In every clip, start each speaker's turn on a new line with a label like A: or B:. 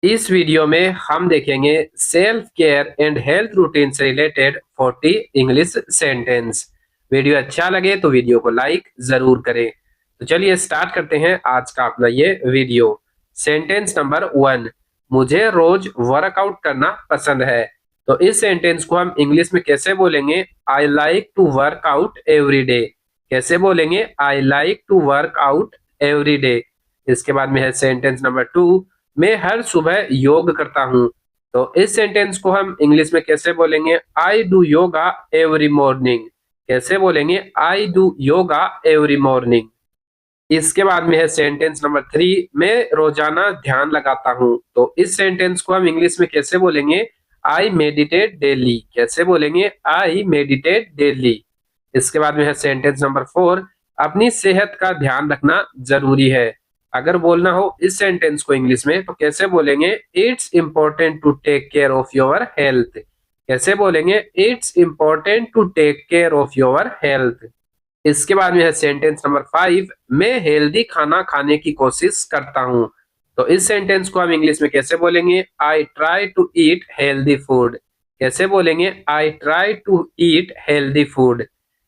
A: इस वीडियो में हम देखेंगे self care and health routine से रिलेटेड 40 इंग्लिश सेंटेंस। वीडियो अच्छा लगे तो वीडियो को लाइक जरूर करें। तो चलिए स्टार्ट करते हैं आज का अपना ये वीडियो। सेंटेंस नंबर 1, मुझे रोज वर्कआउट करना पसंद है। तो इस सेंटेंस को हम इंग्लिश में कैसे बोलेंगे? I like to work out every day. कैसे बोलेंगे? I like to work out every day. इसके बाद में है सेंटेंस नंबर 2, मैं हर सुबह योग करता हूँ। तो इस सेंटेंस को हम इंग्लिश में कैसे बोलेंगे? I do yoga every morning. कैसे बोलेंगे? I do yoga every morning. इसके बाद में है सेंटेंस नंबर 3, मैं रोजाना ध्यान लगाता हूँ। तो इस सेंटेंस को हम इंग्लिश में कैसे बोलेंगे? I meditate daily. कैसे बोलेंगे? I meditate daily. इसके बाद में है सेंटेंस नंबर 4, अपनी सेहत का ध्यान रखना जरूरी है। अगर बोलना हो इस सेंटेंस को इंग्लिश में तो कैसे बोलेंगे? It's important to take care of your health. कैसे बोलेंगे? It's important to take care of your health. इसके बाद में है सेंटेंस नंबर 5, मैं हेल्दी खाना खाने की कोशिश करता हूँ। तो इस सेंटेंस को हम इंग्लिश में कैसे बोलेंगे? I try to eat healthy food. कैसे बोलेंगे? I try to eat healthy food.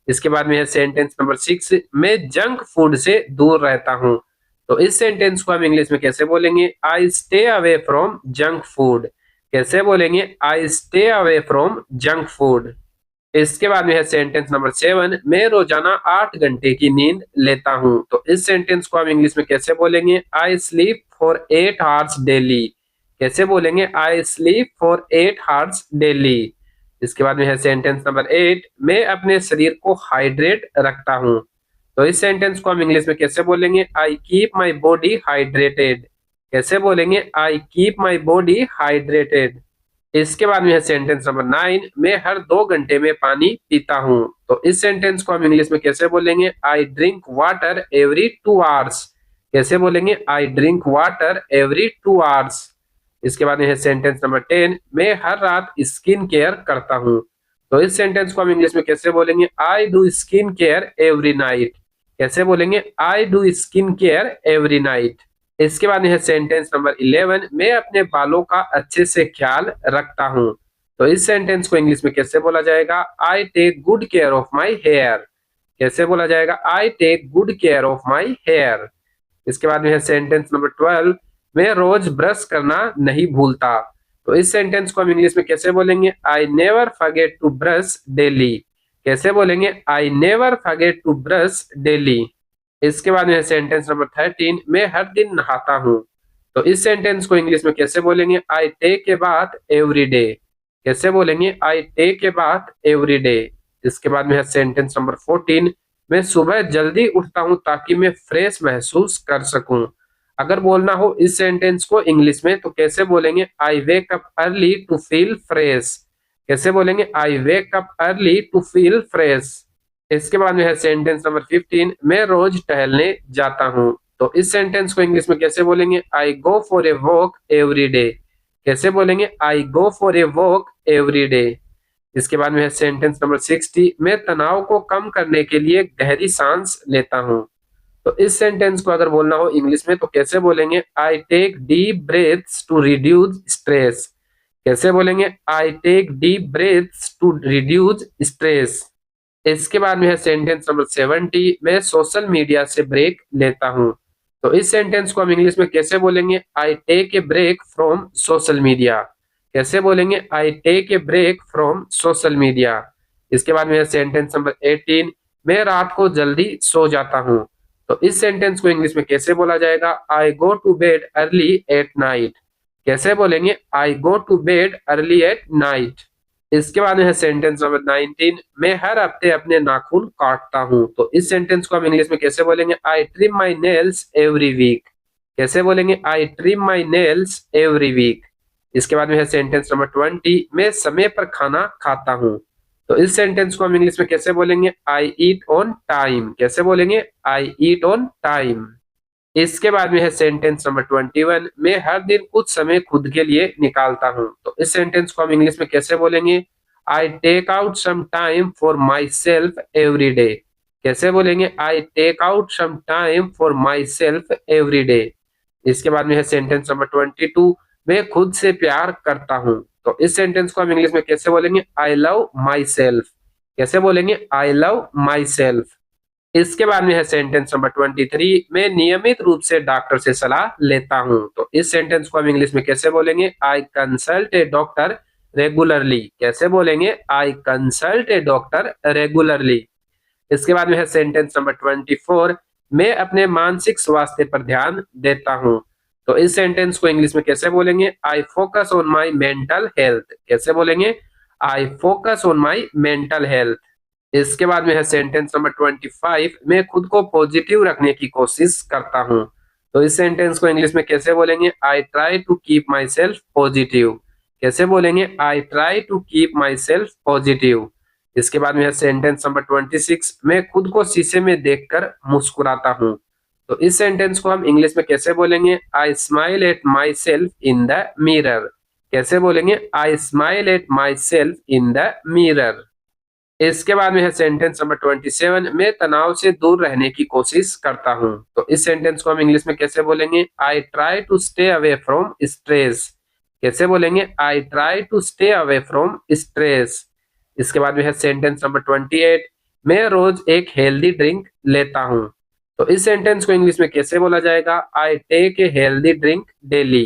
A: इसके बाद में है सेंटेंस नंबर 6, मैं जंक फूड से दूर रहता हूँ। तो इस सेंटेंस को हम इंग्लिश में कैसे बोलेंगे? I stay away from junk food. कैसे बोलेंगे? I stay away from junk food. इसके बाद में है सेंटेंस नंबर 7, मैं रोजाना 8 घंटे की नींद लेता हूँ। तो इस सेंटेंस को हम इंग्लिश में कैसे बोलेंगे? I sleep for 8 hours daily. कैसे बोलेंगे? I sleep for 8 hours daily. इसके बाद में है सेंटेंस नंबर 8, मैं अपने शरीर को हाइड्रेट रखता हूँ। तो इस सेंटेंस को हम इंग्लिश में कैसे बोलेंगे? I keep my body hydrated. कैसे बोलेंगे? I keep my body hydrated. इसके बाद में है सेंटेंस नंबर 9, मैं हर 2 घंटे में पानी पीता हूँ। तो इस सेंटेंस को हम इंग्लिश में कैसे बोलेंगे? I drink water every 2 hours. कैसे बोलेंगे? I drink water every 2 hours. इसके बाद में है सेंटेंस नंबर 10, मैं हर रात स्किन केयर करता हूँ। तो इस सेंटेंस को हम इंग्लिश में कैसे बोलेंगे? I do skin care every night. कैसे बोलेंगे? I do skin care every night. इसके बाद है सेंटेंस नंबर 11, मैं अपने बालों का अच्छे से ख्याल रखता हूँ। तो इस सेंटेंस को इंग्लिश में कैसे बोला जाएगा? I take good care of my hair. कैसे बोला जाएगा? I take good care of my hair. इसके बाद में है सेंटेंस नंबर 12, मैं रोज ब्रश करना नहीं भूलता। तो इस सेंटेंस को हम इंग्लिश में कैसे बोलेंगे? I never forget to brush daily. कैसे बोलेंगे? I never forget to brush daily. इसके बाद में सेंटेंस नंबर 13, मैं हर दिन नहाता हूँ। तो इस सेंटेंस को इंग्लिश में कैसे बोलेंगे? I take a bath every day. कैसे बोलेंगे? I take a bath every day. इसके बाद में है सेंटेंस नंबर 14, मैं सुबह जल्दी उठता हूँ ताकि मैं फ्रेश महसूस कर सकूं। अगर बोलना हो इस सेंटेंस को इंग्लिश में तो कैसे बोलेंगे? I wake up early to feel fresh. कैसे बोलेंगे? I wake up early to feel fresh. इसके बाद में है सेंटेंस नंबर 15, मैं रोज टहलने जाता हूँ। तो इस सेंटेंस को इंग्लिश में कैसे बोलेंगे? I go for a walk every day. कैसे बोलेंगे? I go for a walk every day. इसके बाद में है सेंटेंस नंबर 60, मैं तनाव को कम करने के लिए गहरी सांस लेता हूँ। तो इस सेंटेंस को अगर बोलना हो इंग्लिश में तो कैसे बोलेंगे? I take deep breaths to reduce stress. कैसे बोलेंगे? I take deep breaths to reduce stress. इसके बाद में है सेंटेंस नंबर 70, मैं सोशल मीडिया से ब्रेक लेता हूँ। तो इस सेंटेंस को हम इंग्लिश में कैसे बोलेंगे? I take a break from social media. कैसे बोलेंगे? I take a break from social media. इसके बाद में है सेंटेंस नंबर 18, मैं रात को जल्दी सो जाता हूँ। तो इस सेंटेंस को इंग्लिश में कैसे बोला जाएगा? I go to bed early at night. कैसे बोलेंगे? I go to bed early at night. इसके बाद में है सेंटेंस नंबर 19, मैं हर हफ्ते अपने नाखून काटता हूँ। तो इस सेंटेंस को हम इंग्लिश में कैसे बोलेंगे? I trim my nails every week. कैसे बोलेंगे? I trim my nails every week. इसके बाद में है सेंटेंस नंबर 20, मैं समय पर खाना खाता हूँ। तो इस सेंटेंस को हम इंग्लिश में कैसे बोलेंगे? आई ईट ऑन टाइम। कैसे बोलेंगे? आई ईट ऑन टाइम। इसके बाद में है सेंटेंस नंबर 21, मैं हर दिन कुछ समय खुद के लिए निकालता हूँ। तो इस सेंटेंस को हम इंग्लिश में कैसे बोलेंगे? I take out some time for myself every day. कैसे बोलेंगे? I take out some time for myself every day. इसके बाद में है सेंटेंस नंबर 22, मैं खुद से प्यार करता हूं। तो इस सेंटेंस को हम इंग्लिश में कैसे बोलेंगे? I love my self. कैसे बोलेंगे? I love my self. इसके बाद में है सेंटेंस नंबर 23, मैं नियमित रूप से डॉक्टर से सलाह लेता हूं। तो इस सेंटेंस को हम इंग्लिश में कैसे बोलेंगे? I consult A doctor regularly. कैसे बोलेंगे? I consult A doctor regularly. इसके बाद में है सेंटेंस नंबर 24, मैं अपने मानसिक स्वास्थ्य पर ध्यान देता हूं। तो इस सेंटेंस को इंग्लिश में कैसे बोलेंगे? I focus on my mental health. कैसे बोलेंगे? I focus on my mental health. इसके बाद में है सेंटेंस नंबर 25, मैं खुद को पॉजिटिव रखने की कोशिश करता हूं। तो इस सेंटेंस को इंग्लिश में कैसे बोलेंगे? I try to keep myself positive. कैसे बोलेंगे? I try to keep myself positive. इसके बाद में है सेंटेंस नंबर 26, मैं खुद को शीशे में देखकर मुस्कुराता हूं। तो इस सेंटेंस को हम इंग्लिश में कैसे बोलेंगे? आई smile at my self in the mirror. कैसे बोलेंगे? आई smile at my self in the mirror. इसके बाद में है सेंटेंस नंबर 27, मैं तनाव से दूर रहने की कोशिश करता हूं। तो इस सेंटेंस को हम इंग्लिश में कैसे बोलेंगे? I try to stay away from stress. कैसे बोलेंगे? I try to stay away from stress. इसके बाद में है सेंटेंस नंबर 28, मैं रोज एक हेल्दी ड्रिंक लेता हूं। तो इस सेंटेंस को इंग्लिश में कैसे बोला जाएगा? I take a healthy drink daily.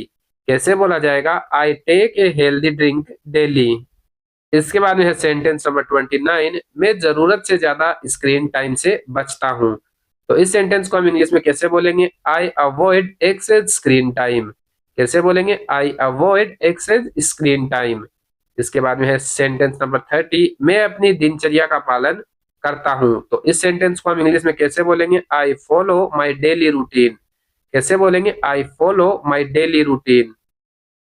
A: कैसे बोला जाएगा? I take a healthy drink daily. इसके बाद में है सेंटेंस नंबर 29, मैं जरूरत से ज्यादा स्क्रीन टाइम से बचता हूं। तो इस सेंटेंस को हम इंग्लिश में कैसे बोलेंगे? I avoid excess screen time. कैसे बोलेंगे? I avoid excess screen time. इसके बाद में है सेंटेंस नंबर 30, मैं अपनी दिनचर्या का पालन करता हूं। तो इस सेंटेंस को हम इंग्लिश में कैसे बोलेंगे? I follow my daily routine. कैसे बोलेंगे? I follow my daily routine.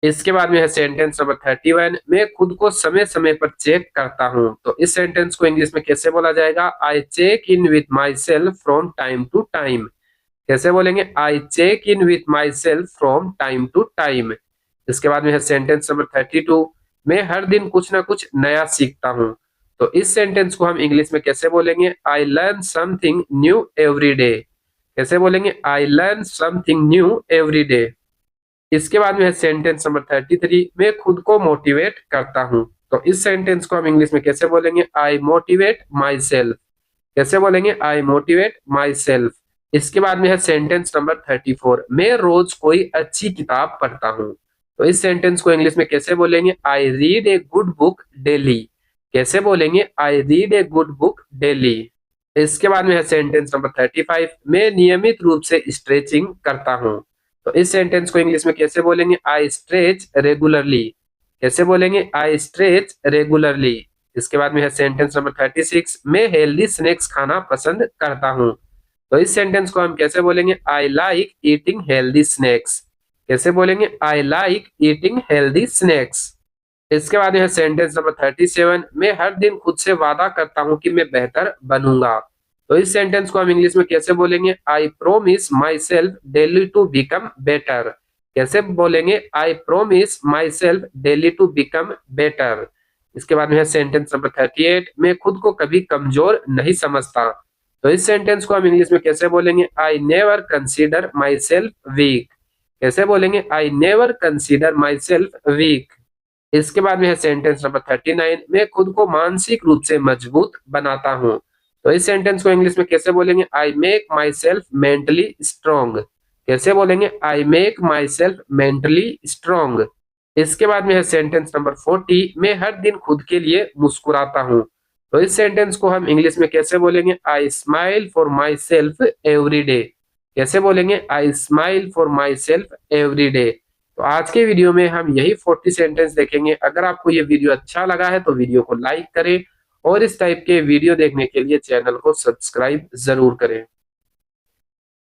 A: इसके बाद में है सेंटेंस नंबर 31, मैं खुद को समय समय पर चेक करता हूं। तो इस सेंटेंस को इंग्लिश में कैसे बोला जाएगा? I check in with myself from time to time. कैसे बोलेंगे? I check in with myself from time to time. इसके बाद में है सेंटेंस नंबर 32, मैं हर दिन कुछ ना कुछ नया सीखता हूं। तो इस सेंटेंस को हम इंग्लिश में कैसे बोलेंगे? I learn something new every day. कैसे बोलेंगे? I learn something new every day. इसके बाद में है सेंटेंस नंबर 33, मैं खुद को मोटिवेट करता हूं। तो इस सेंटेंस को हम इंग्लिश में कैसे बोलेंगे? I motivate my self. कैसे बोलेंगे? I motivate my self. इसके बाद में है सेंटेंस नंबर 34, मैं रोज कोई अच्छी किताब पढ़ता हूं। तो इस सेंटेंस को इंग्लिश में कैसे बोलेंगे? I read a good book daily. कैसे बोलेंगे? I read a good book daily. इसके बाद में है सेंटेंस नंबर 35, मैं नियमित रूप से स्ट्रेचिंग करता हूं। तो इस सेंटेंस को इंग्लिश में कैसे बोलेंगे? I stretch regularly. कैसे बोलेंगे? I stretch regularly. इसके बाद में है सेंटेंस नंबर 36, मैं हेल्दी स्नैक्स खाना पसंद करता हूं। तो इस सेंटेंस को हम कैसे बोलेंगे? I like eating healthy snacks. कैसे बोलेंगे? I like eating healthy snacks. इसके बाद है सेंटेंस नंबर 37, मैं हर दिन खुद से वादा करता हूं कि मैं बेहतर बनूंगा। तो इस सेंटेंस को हम इंग्लिश में कैसे बोलेंगे? I promise myself daily to become better. कैसे बोलेंगे? I promise myself daily to become better. इसके बाद में है सेंटेंस नंबर 38, मैं खुद को कभी कमजोर नहीं समझता। तो इस सेंटेंस को हम इंग्लिश में कैसे बोलेंगे? I never consider myself weak. कैसे बोलेंगे? I never consider myself weak. इसके बाद में है सेंटेंस नंबर 39, मैं खुद को मानसिक रूप से मजबूत बनाता हूं। तो इस सेंटेंस को इंग्लिश में कैसे बोलेंगे? I make my self mentally strong. कैसे बोलेंगे? I make my self mentally strong. इसके बाद में है सेंटेंस नंबर 40, मैं हर दिन खुद के लिए मुस्कुराता हूं। तो इस सेंटेंस को हम इंग्लिश में कैसे बोलेंगे? आई smile for myself every day. कैसे बोलेंगे? आई smile for myself every day. तो आज के वीडियो में हम यही 40 सेंटेंस देखेंगे। अगर आपको ये वीडियो अच्छा लगा है तो वीडियो को लाइक करें और इस टाइप के वीडियो देखने के लिए चैनल को सब्सक्राइब जरूर करें।